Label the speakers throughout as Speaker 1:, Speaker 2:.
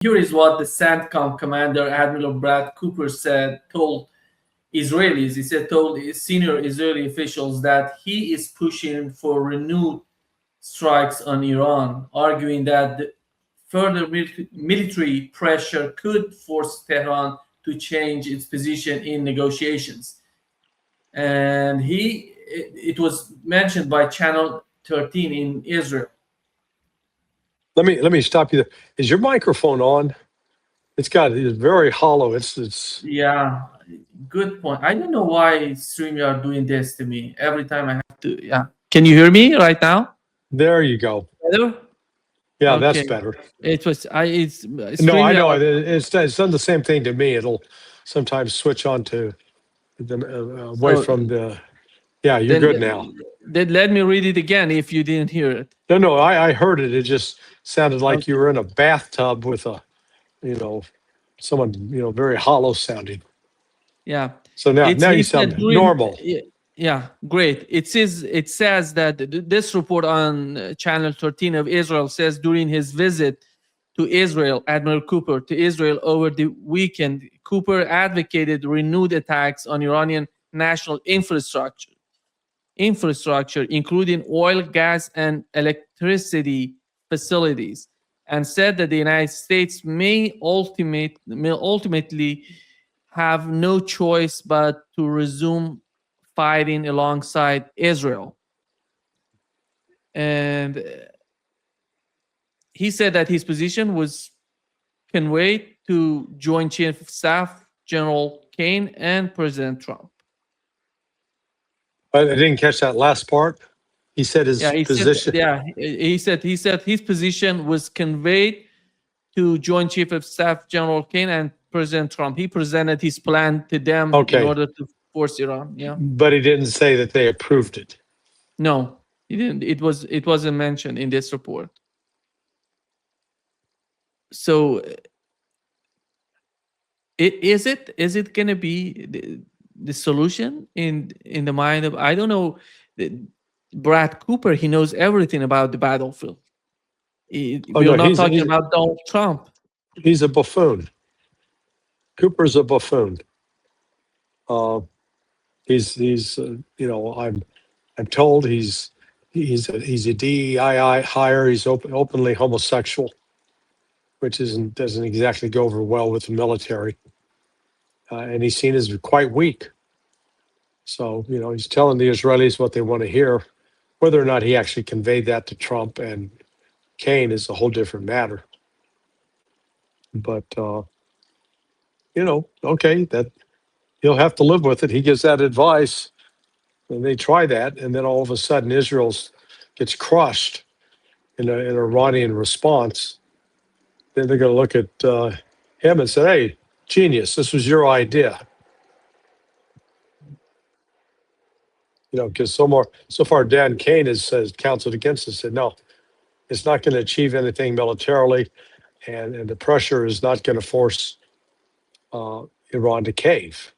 Speaker 1: Here is what the CENTCOM commander, Admiral Brad Cooper, told Israelis. He said, told senior Israeli officials that he is pushing for renewed strikes on Iran, arguing that the further military pressure could force Tehran to change its position in negotiations. And it was mentioned by Channel 13 in Israel.
Speaker 2: Let me stop you there. Is your microphone on? It's very hollow. It's
Speaker 1: Yeah, good point. I don't know why StreamYard doing this to me every time I have to. Yeah, can you hear me right now?
Speaker 2: There you go.
Speaker 1: Better?
Speaker 2: Yeah,
Speaker 1: Okay.
Speaker 2: that's better.
Speaker 1: It was it's
Speaker 2: No, I know
Speaker 1: StreamYard.
Speaker 2: it's done the same thing to me. It'll sometimes switch on to the away
Speaker 1: So
Speaker 2: from the. Yeah, you're
Speaker 1: then,
Speaker 2: good now.
Speaker 1: then let me read it again if you didn't hear it.
Speaker 2: No, I heard it. It just sounded like you
Speaker 1: Okay.
Speaker 2: were in a bathtub with someone very hollow sounding.
Speaker 1: Yeah.
Speaker 2: So now
Speaker 1: It's
Speaker 2: you
Speaker 1: he
Speaker 2: sound
Speaker 1: said during
Speaker 2: normal.
Speaker 1: yeah, great. It says that this report on Channel 13 of Israel says during his visit to Israel, Admiral Cooper to Israel over the weekend, Cooper advocated renewed attacks on Iranian national infrastructure, including oil, gas, and electricity facilities, and said that the United States may ultimately have no choice but to resume fighting alongside Israel. And he said that his position was conveyed to Joint Chief of Staff General Kane and President Trump.
Speaker 2: I didn't catch that last part. He said his position.
Speaker 1: He said his position was conveyed to Joint Chief of Staff General Kane and President Trump. He presented his plan to them in order to force Iran. Yeah,
Speaker 2: but he didn't say that they approved it.
Speaker 1: No, he didn't. It wasn't mentioned in this report. So, is it going to be the solution in the mind of, I don't know, Brad Cooper? He knows everything about the battlefield. We're not talking about Donald Trump.
Speaker 2: He's a buffoon. Cooper's a buffoon. He's I'm told he's a DEI hire. He's openly homosexual, which doesn't exactly go over well with the military. And he's seen as quite weak. So, he's telling the Israelis what they want to hear. Whether or not he actually conveyed that to Trump and Kane is a whole different matter. But, okay, that he'll have to live with it. He gives that advice, and they try that, and then all of a sudden Israel gets crushed in an Iranian response. Then they're going to look at him and say, "Hey, genius, this was your idea." Because so far Dan Kane has counseled against us, said no, it's not going to achieve anything militarily, and the pressure is not going to force Iran to cave.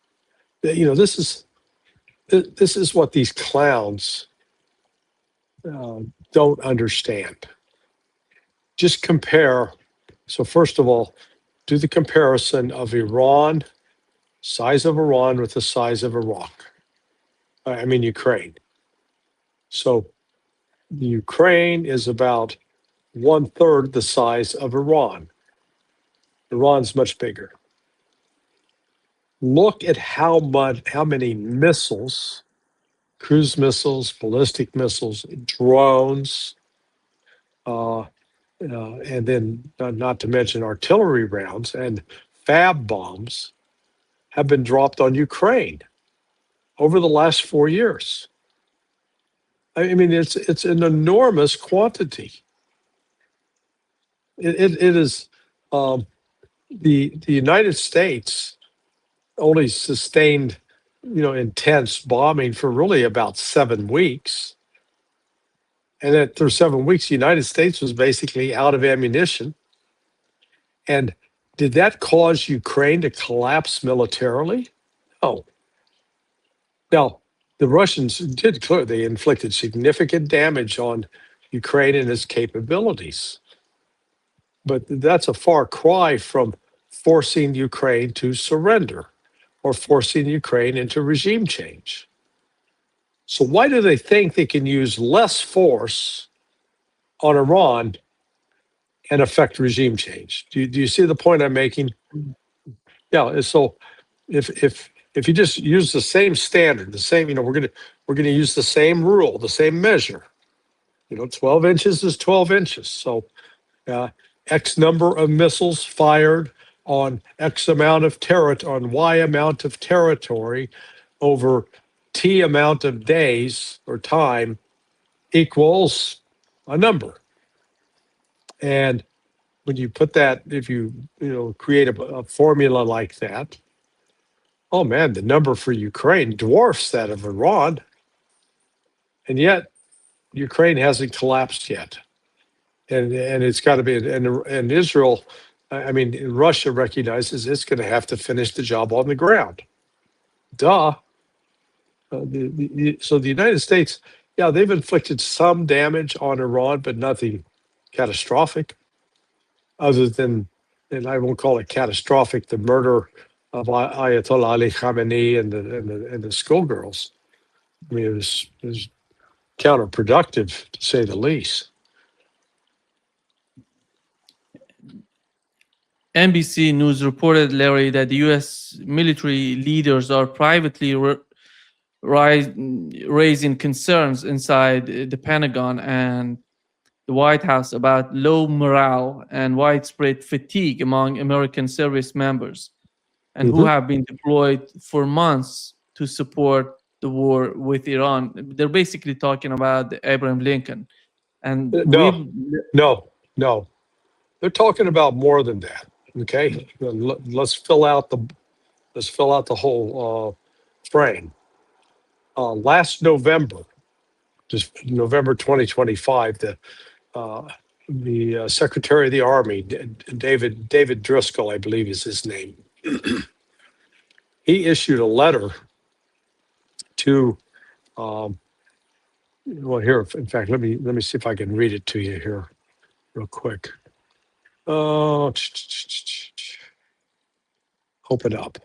Speaker 2: This is what these clowns don't understand. Just compare. So first of all, do the comparison of Iran, size of Iran with the size of Iraq. Ukraine. So Ukraine is about 1/3 the size of Iran. Iran's much bigger. Look at how many missiles, cruise missiles, ballistic missiles, drones, and then not to mention artillery rounds and fab bombs have been dropped on Ukraine over the last 4 years. It's an enormous quantity. It is the United States only sustained intense bombing for really about 7 weeks, and after 7 weeks, the United States was basically out of ammunition. And did that cause Ukraine to collapse militarily? No. Now, the Russians did clear. They inflicted significant damage on Ukraine and its capabilities. but that's a far cry from forcing Ukraine to surrender or forcing Ukraine into regime change. So why do they think they can use less force on Iran and affect regime change? Do you see the point I'm making? Yeah. So if you just use the same standard, the same, we're gonna use the same rule, the same measure. 12 inches is 12 inches. So X number of missiles fired on X amount of territory, on Y amount of territory over T amount of days or time equals a number. And when you put that, if you create a formula like that, oh man, the number for Ukraine dwarfs that of Iran. And yet Ukraine hasn't collapsed yet. And it's got to be, and Israel, I mean, Russia recognizes it's going to have to finish the job on the ground. Duh. So the United States, yeah, they've inflicted some damage on Iran, but nothing catastrophic, other than, and I won't call it catastrophic, the murder of Ayatollah Ali Khamenei and the schoolgirls. I mean, it was counterproductive, to say the least.
Speaker 1: NBC News reported, Larry, that the U.S. military leaders are privately raising concerns inside the Pentagon and the White House about low morale and widespread fatigue among American service members and who have been deployed for months to support the war with Iran. They're basically talking about Abraham Lincoln. And
Speaker 2: No. They're talking about more than that. Okay, let's fill out the whole frame. Last November, just November 2025, the Secretary of the Army, David Driscoll, I believe is his name. He issued a letter to, well, here, in fact, let me see if I can read it to you here real quick. Open up.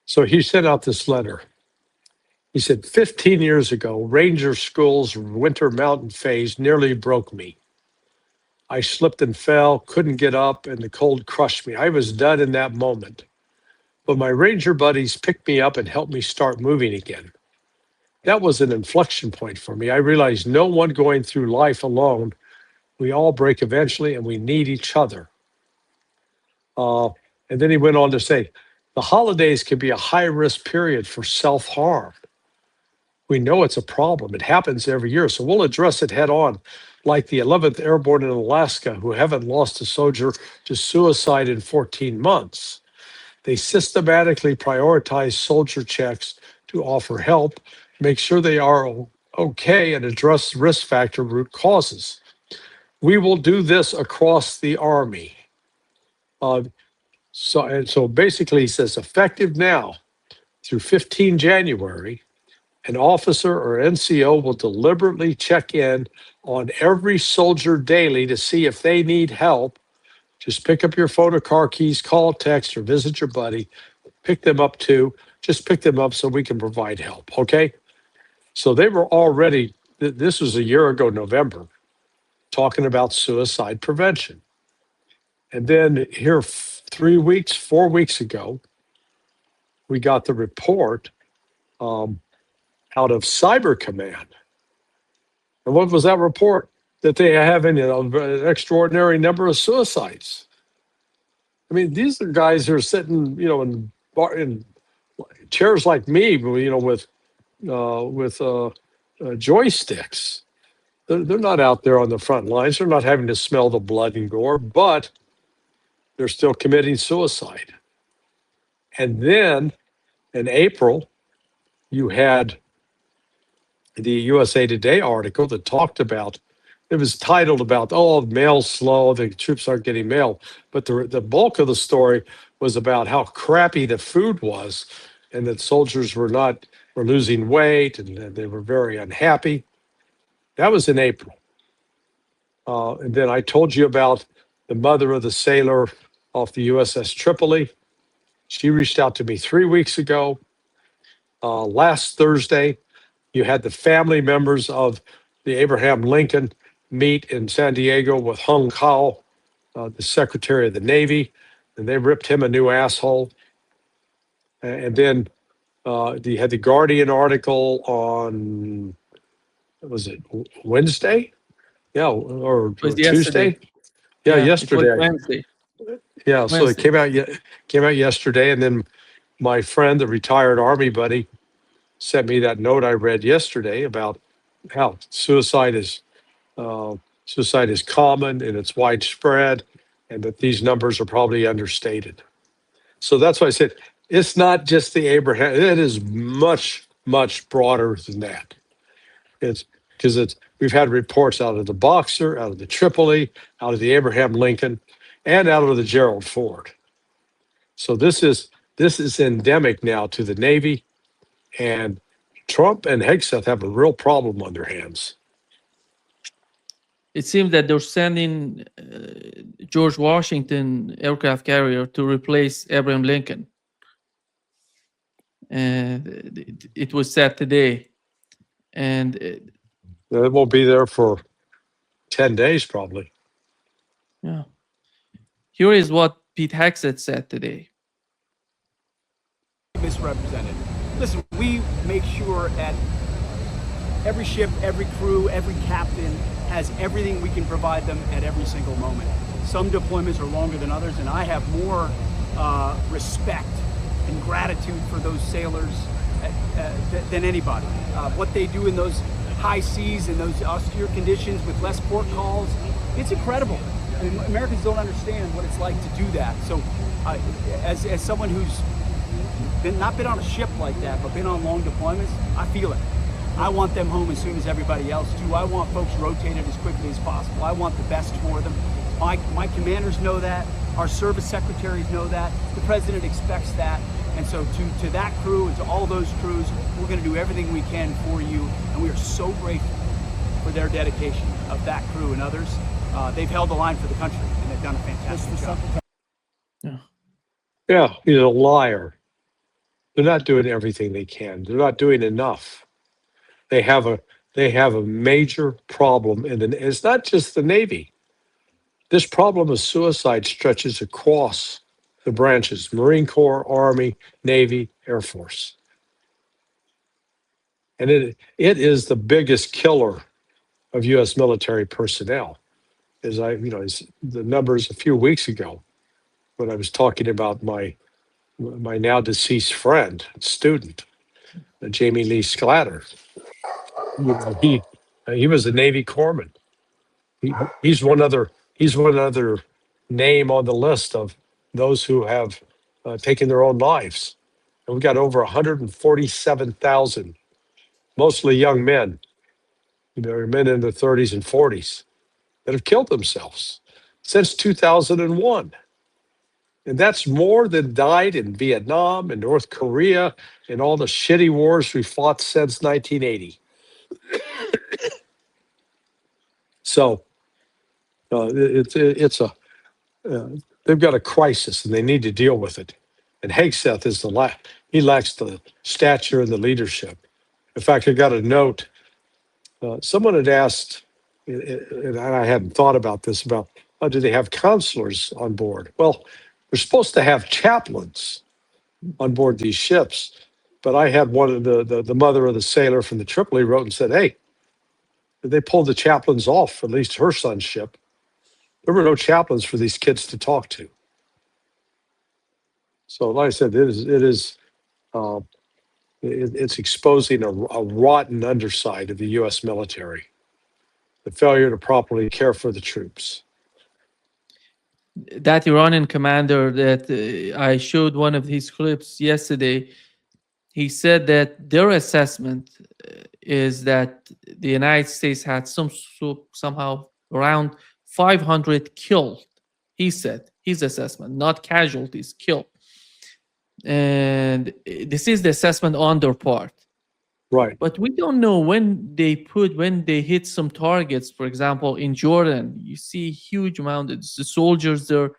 Speaker 2: So he sent out this letter. He said, 15 years ago, Ranger School's winter mountain phase nearly broke me. I slipped and fell, couldn't get up, and the cold crushed me. I was done in that moment. But my Ranger buddies picked me up and helped me start moving again. That was an inflection point for me. I realized no one going through life alone. We all break eventually, and we need each other. And then he went on to say, the holidays can be a high-risk period for self-harm. We know it's a problem. It happens every year, so we'll address it head on, like the 11th Airborne in Alaska, who haven't lost a soldier to suicide in 14 months. They systematically prioritize soldier checks to offer help, make sure they are okay, and address risk factor root causes. We will do this across the Army. So basically, he says, effective now through 15 January, an officer or NCO will deliberately check in on every soldier daily to see if they need help. Just pick up your phone or car keys, call, text, or visit your buddy. Pick them up too. Just pick them up so we can provide help, okay? So they were already, this was a year ago, November, talking about suicide prevention. And then here 4 weeks ago, we got the report out of Cyber Command. And what was that report? That they have an extraordinary number of suicides. I mean, these are guys who are sitting, in chairs like me, with joysticks. They're not out there on the front lines. They're not having to smell the blood and gore, but they're still committing suicide. And then in April, you had the USA Today article that talked about, it was titled about, mail's slow, the troops aren't getting mail. But the bulk of the story was about how crappy the food was and that soldiers were losing weight and they were very unhappy. That was in April. And then I told you about the mother of the sailor off the USS Tripoli. She reached out to me 3 weeks ago. Last Thursday, you had the family members of the Abraham Lincoln meet in San Diego with Hung Kao, the Secretary of the Navy, and they ripped him a new asshole. And then you had the Guardian article on, was it Wednesday? Yeah, or
Speaker 1: It was
Speaker 2: Tuesday?
Speaker 1: yesterday.
Speaker 2: Yeah,
Speaker 1: Yeah, it was
Speaker 2: yesterday.
Speaker 1: Wednesday.
Speaker 2: Yeah, so it
Speaker 1: Wednesday.
Speaker 2: came out yesterday, and then my friend, the retired Army buddy, sent me that note I read yesterday about how uh, suicide is common and it's widespread, and that these numbers are probably understated. So that's why I said it's not just the Abraham. It is much broader than that. It's because we've had reports out of the Boxer, out of the Tripoli, out of the Abraham Lincoln, and out of the Gerald Ford. So this is endemic now to the Navy, and Trump and Hegseth have a real problem on their hands.
Speaker 1: It seems that they're sending George Washington aircraft carrier to replace Abraham Lincoln. And it was said today. And
Speaker 2: It won't be there for 10 days, probably.
Speaker 1: yeah, here is what Pete Hegseth said today.
Speaker 3: Misrepresented. Listen, we make sure at every ship, every crew, every captain has everything we can provide them at every single moment. Some deployments are longer than others, and I have more respect and gratitude for those sailors than anybody. What they do in those high seas and those austere conditions with less port calls, it's incredible. I mean, Americans don't understand what it's like to do that. So as someone who's not been on a ship like that, but been on long deployments, I feel it. I want them home as soon as everybody else do. I want folks rotated as quickly as possible. I want the best for them. My commanders know that. Our service secretaries know that. The president expects that. And so to that crew and to all those crews, we're going to do everything we can for you. And we are so grateful for their dedication of that crew and others. They've held the line for the country, and they've done a fantastic job.
Speaker 2: Yeah, he's a liar. They're not doing everything they can. They're not doing enough. They have a major problem, and it's not just the Navy. This problem of suicide stretches across the branches: Marine Corps, Army, Navy, Air Force. And it is the biggest killer of U.S. military personnel. As the numbers a few weeks ago when I was talking about my now deceased friend, student, Jamie Lee Sclatter. He was a Navy corpsman. He's one other name on the list of those who have taken their own lives. And we've got over 147,000, mostly young men, men in their 30s and 40s, that have killed themselves since 2001. And that's more than died in Vietnam and North Korea and all the shitty wars we fought since 1980. So they've got a crisis and they need to deal with it. And Hegseth is he lacks the stature and the leadership. In fact, I got a note. Someone had asked, and I hadn't thought about this, about do they have counselors on board? Well, we're supposed to have chaplains on board these ships, but I had one of the mother of the sailor from the Tripoli wrote and said, "Hey, they pulled the chaplains off, at least her son's ship. There were no chaplains for these kids to talk to." So, like I said, it's exposing a rotten underside of the U.S. military, the failure to properly care for the troops.
Speaker 1: That Iranian commander that I showed one of his clips yesterday, he said that their assessment is that the United States had somehow around 500 killed. He said his assessment, not casualties, killed. And this is the assessment on their part.
Speaker 2: Right.
Speaker 1: But we don't know when they hit some targets. For example, in Jordan, you see huge amount of the soldiers there.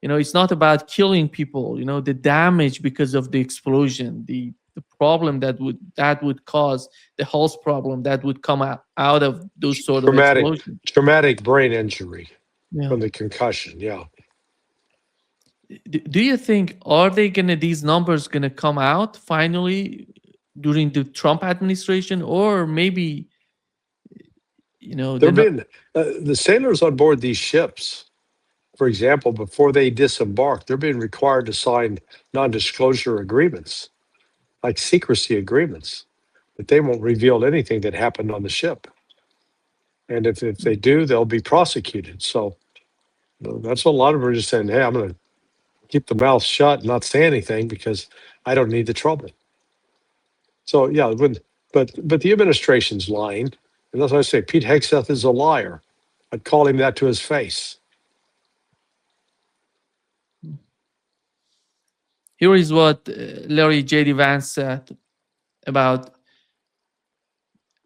Speaker 1: It's not about killing people. The damage because of the explosion, the problem that would cause, the health problem that would come out of those sort of
Speaker 2: Traumatic,
Speaker 1: explosions.
Speaker 2: traumatic brain injury
Speaker 1: Yeah.
Speaker 2: from the concussion. Yeah.
Speaker 1: Do you think these numbers gonna come out finally during the Trump administration, or maybe
Speaker 2: There
Speaker 1: they're
Speaker 2: have
Speaker 1: not?
Speaker 2: been the sailors on board these ships, for example, before they disembark, they're being required to sign non-disclosure agreements, like secrecy agreements, that they won't reveal anything that happened on the ship. And if they do, they'll be prosecuted. So that's what a lot of them are just saying, hey, I'm going to keep the mouth shut and not say anything because I don't need the trouble. So yeah, but the administration's lying. And that's why I say Pete Hegseth is a liar. I'd call him that to his face.
Speaker 1: Here is what Larry J.D. Vance said about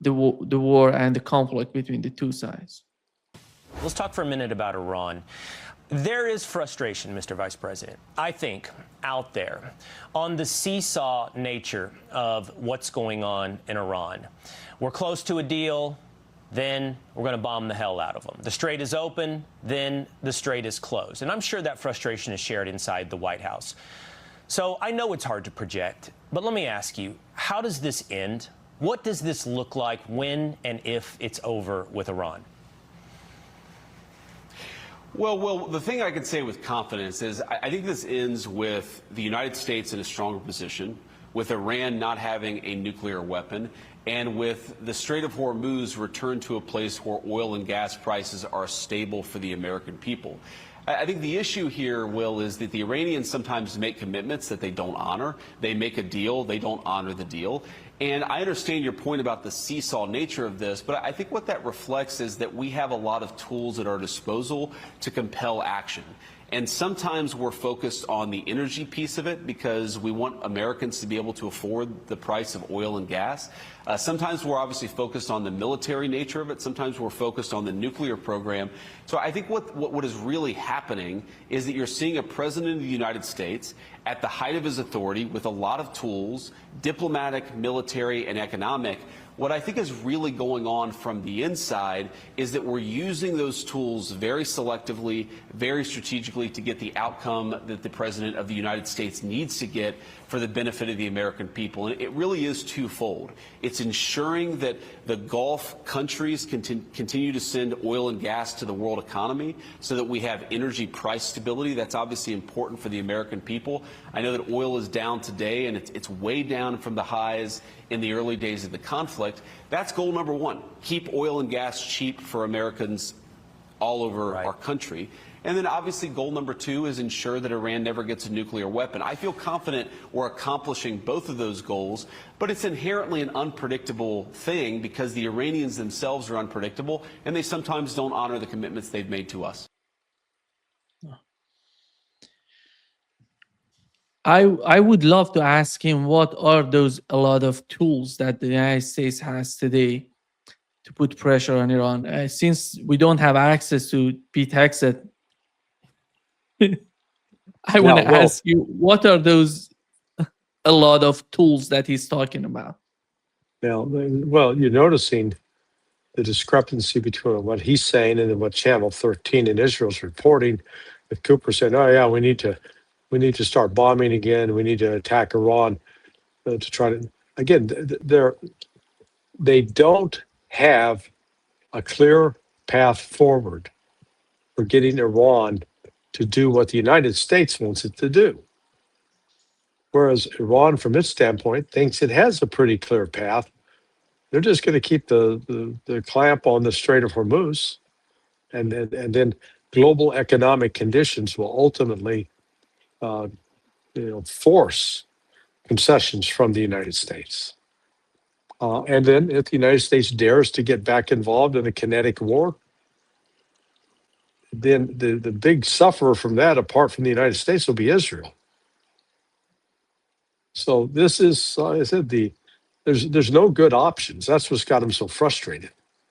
Speaker 1: the war and the conflict between the two sides.
Speaker 4: Let's talk for a minute about Iran. There is frustration, Mr. Vice President, I think, out there on the seesaw nature of what's going on in Iran. We're close to a deal, then we're going to bomb the hell out of them. The strait is open, then the strait is closed. And I'm sure that frustration is shared inside the White House. So I know it's hard to project, but let me ask you, how does this end? What does this look like when and if it's over with Iran?
Speaker 5: Well, the thing I can say with confidence is I think this ends with the United States in a stronger position, with Iran not having a nuclear weapon, and with the Strait of Hormuz returned to a place where oil and gas prices are stable for the American people. I think the issue here, Will, is that the Iranians sometimes make commitments that they don't honor. They make a deal, they don't honor the deal. And I understand your point about the seesaw nature of this, but I think what that reflects is that we have a lot of tools at our disposal to compel action. And sometimes we're focused on the energy piece of it because we want Americans to be able to afford the price of oil and gas. Sometimes we're obviously focused on the military nature of it. Sometimes we're focused on the nuclear program. So I think what is really happening is that you're seeing a president of the United States at the height of his authority with a lot of tools, diplomatic, military, and economic. What I think is really going on from the inside is that we're using those tools very selectively, very strategically to get the outcome that the President of the United States needs to get for the benefit of the American people. And it really is twofold. It's ensuring that the Gulf countries continue to send oil and gas to the world economy so that we have energy price stability. That's obviously important for the American people. I know that oil is down today, and it's way down from the highs in the early days of the conflict. That's goal number one. Keep oil and gas cheap for Americans all over our country. And then obviously goal number two is ensure that Iran never gets a nuclear weapon. I feel confident we're accomplishing both of those goals, but it's inherently an unpredictable thing because the Iranians themselves are unpredictable and they sometimes don't honor the commitments they've made to us.
Speaker 1: I would love to ask him what are a lot of tools that the United States has today to put pressure on Iran. Since we don't have access to Pete Hegseth, I want to ask you, what are a lot of tools that he's talking about?
Speaker 2: Now, well, you're noticing the discrepancy between what he's saying and then what Channel 13 in Israel is reporting, with Cooper saying, oh yeah, we need to start bombing again. We need to attack Iran to try to, again, they don't have a clear path forward for getting Iran to do what the United States wants it to do. Whereas Iran, from its standpoint, thinks it has a pretty clear path. They're just going to keep the clamp on the Strait of Hormuz, and then global economic conditions will ultimately force concessions from the United States. And then if the United States dares to get back involved in a kinetic war, then the big sufferer from that, apart from the United States, will be Israel. So this is, like I said, There's no good options. That's what's got him so frustrated.